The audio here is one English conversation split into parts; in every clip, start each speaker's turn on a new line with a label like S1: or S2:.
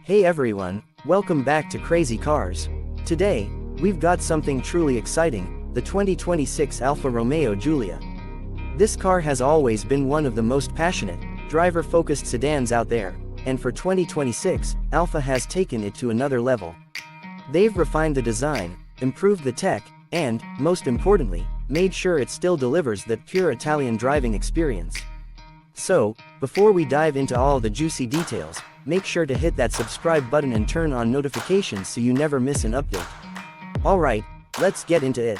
S1: Hey everyone, welcome back to Crazy Cars. Today, we've got something truly exciting, the 2026 Alfa Romeo Giulia. This car has always been one of the most passionate, driver-focused sedans out there, and for 2026, Alfa has taken it to another level. They've refined the design, improved the tech, and, most importantly, made sure it still delivers that pure Italian driving experience. So, before we dive into all the juicy details, make sure to hit that subscribe button and turn on notifications so you never miss an update. Alright, let's get into it.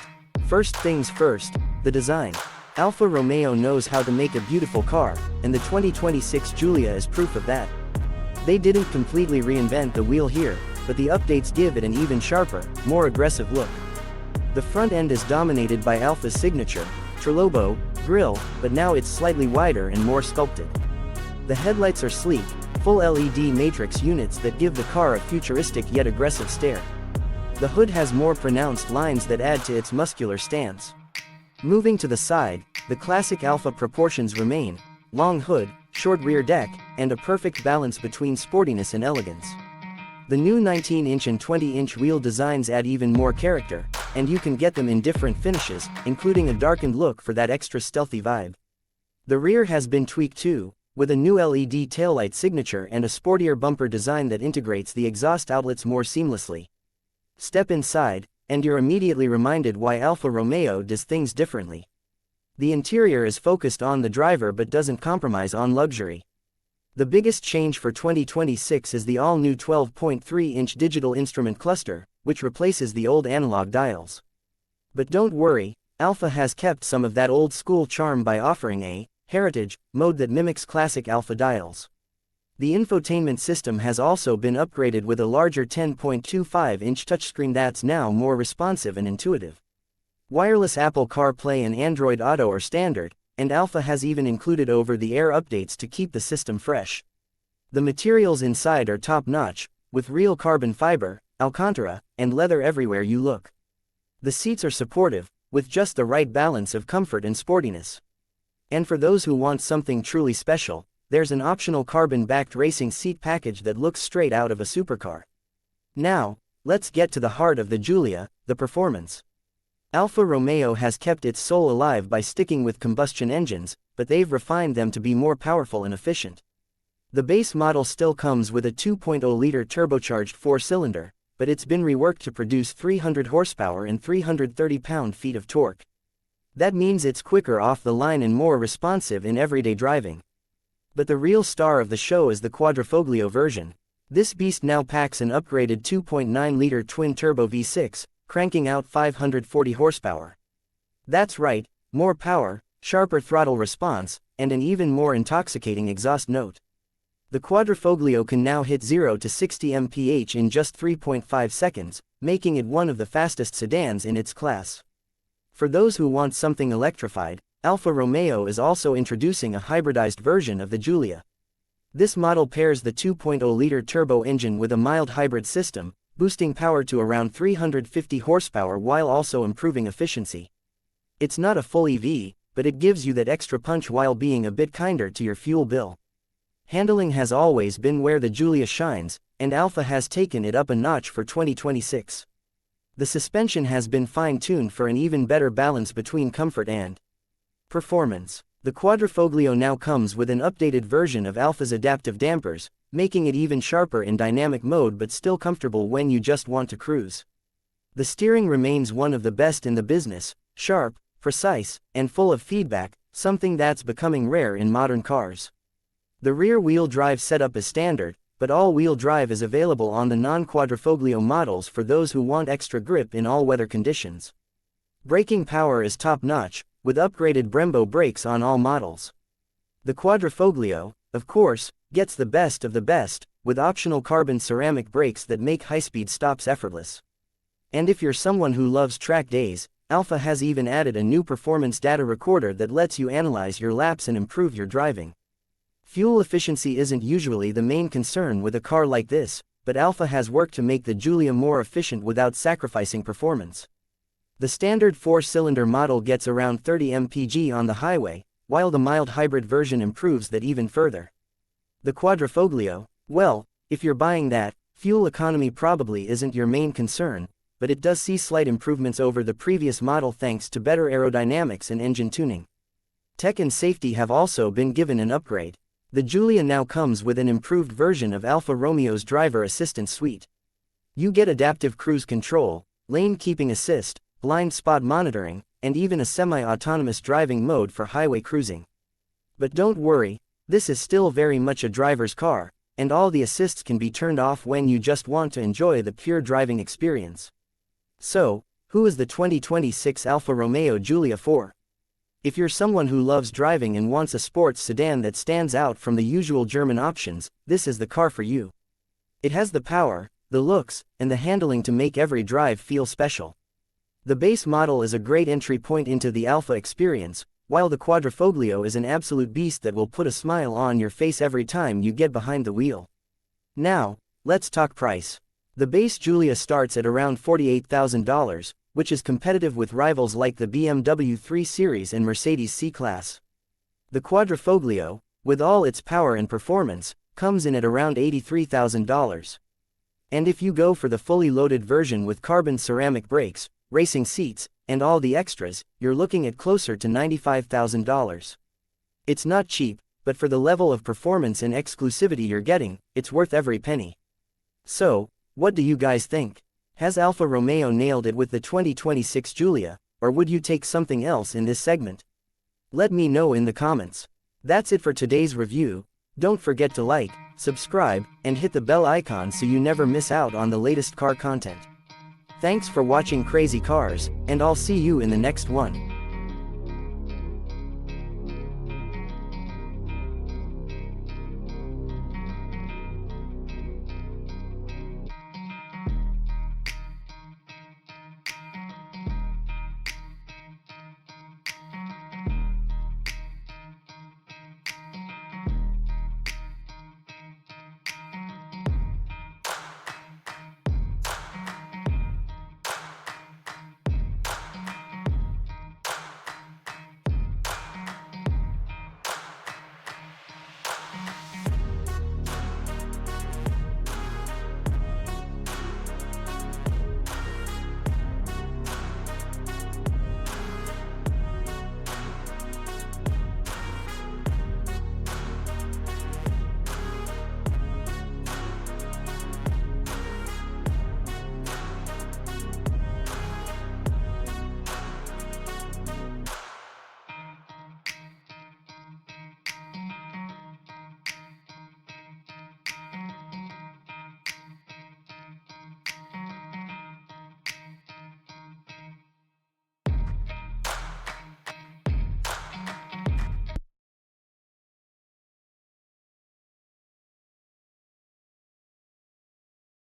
S1: First things first, the design. Alfa Romeo knows how to make a beautiful car, and the 2026 Giulia is proof of that. They didn't completely reinvent the wheel here, but the updates give it an even sharper, more aggressive look. The front end is dominated by Alfa's signature Trilobo grille, but now it's slightly wider and more sculpted. The headlights are sleek, full LED matrix units that give the car a futuristic yet aggressive stare. The hood has more pronounced lines that add to its muscular stance. Moving to the side, the classic Alfa proportions remain: long hood, short rear deck, and a perfect balance between sportiness and elegance. The new 19-inch and 20-inch wheel designs add even more character, and you can get them in different finishes, including a darkened look for that extra stealthy vibe. The rear has been tweaked too, with a new LED taillight signature and a sportier bumper design that integrates the exhaust outlets more seamlessly. Step inside, and you're immediately reminded why Alfa Romeo does things differently. The interior is focused on the driver but doesn't compromise on luxury. The biggest change for 2026 is the all-new 12.3-inch digital instrument cluster, which replaces the old analog dials. But don't worry, Alfa has kept some of that old-school charm by offering a heritage mode that mimics classic Alfa dials. The infotainment system has also been upgraded with a larger 10.25-inch touchscreen that's now more responsive and intuitive. Wireless Apple CarPlay and Android Auto are standard, and Alfa has even included over-the-air updates to keep the system fresh. The materials inside are top-notch, with real carbon fiber, Alcantara, and leather everywhere you look. The seats are supportive, with just the right balance of comfort and sportiness. And for those who want something truly special, there's an optional carbon-backed racing seat package that looks straight out of a supercar. Now, let's get to the heart of the Giulia, the performance. Alfa Romeo has kept its soul alive by sticking with combustion engines, but they've refined them to be more powerful and efficient. The base model still comes with a 2.0-liter turbocharged four-cylinder, but it's been reworked to produce 300 horsepower and 330 pound-feet of torque. That means it's quicker off the line and more responsive in everyday driving. But the real star of the show is the quadrifoglio version. This beast now packs an upgraded 2.9-liter twin-turbo V6, cranking out 540 horsepower. That's right, more power, sharper throttle response, and an even more intoxicating exhaust note. The quadrifoglio can now hit 0 to 60 mph in just 3.5 seconds, making it one of the fastest sedans in its class. For those who want something electrified, Alfa Romeo is also introducing a hybridized version of the Giulia. This model pairs the 2.0-liter turbo engine with a mild hybrid system, boosting power to around 350 horsepower while also improving efficiency. It's not a full EV, but it gives you that extra punch while being a bit kinder to your fuel bill. Handling has always been where the Giulia shines, and Alfa has taken it up a notch for 2026. The suspension has been fine-tuned for an even better balance between comfort and performance. The quadrifoglio now comes with an updated version of Alfa's adaptive dampers, making it even sharper in dynamic mode but still comfortable when you just want to cruise. The steering remains one of the best in the business, sharp, precise, and full of feedback, something that's becoming rare in modern cars. The rear-wheel drive setup is standard, but all-wheel drive is available on the non-quadrifoglio models for those who want extra grip in all-weather conditions. Braking power is top-notch, with upgraded Brembo brakes on all models. The quadrifoglio, of course, gets the best of the best, with optional carbon ceramic brakes that make high-speed stops effortless. And if you're someone who loves track days, Alfa has even added a new performance data recorder that lets you analyze your laps and improve your driving. Fuel efficiency isn't usually the main concern with a car like this, but Alfa has worked to make the Giulia more efficient without sacrificing performance. The standard four-cylinder model gets around 30 mpg on the highway, while the mild hybrid version improves that even further. The quadrifoglio, well, if you're buying that, Fuel economy probably isn't your main concern, but it does see slight improvements over the previous model thanks to better aerodynamics and engine tuning. Tech and safety have also been given an upgrade. The Giulia now comes with an improved version of Alfa Romeo's driver assistance suite. You get adaptive cruise control, lane keeping assist, blind spot monitoring, and even a semi-autonomous driving mode for highway cruising. But don't worry, this is still very much a driver's car, and all the assists can be turned off when you just want to enjoy the pure driving experience. So, who is the 2026 Alfa Romeo Giulia for? If you're someone who loves driving and wants a sports sedan that stands out from the usual German options, this is the car for you. It has the power, the looks, and the handling to make every drive feel special. The base model is a great entry point into the Alfa experience, while the quadrifoglio is an absolute beast that will put a smile on your face every time you get behind the wheel. Now, let's talk price. The base Giulia starts at around $48,000, which is competitive with rivals like the BMW 3 Series and Mercedes C-Class. The quadrifoglio, with all its power and performance, comes in at around $83,000. And if you go for the fully loaded version with carbon ceramic brakes, racing seats, and all the extras, you're looking at closer to $95,000. It's not cheap, but for the level of performance and exclusivity you're getting, it's worth every penny. So, what do you guys think? Has Alfa Romeo nailed it with the 2026 Giulia, or would you take something else in this segment? Let me know in the comments. That's it for today's review. Don't forget to like, subscribe, and hit the bell icon so you never miss out on the latest car content. Thanks for watching Crazy Cars, and I'll see you in the next one.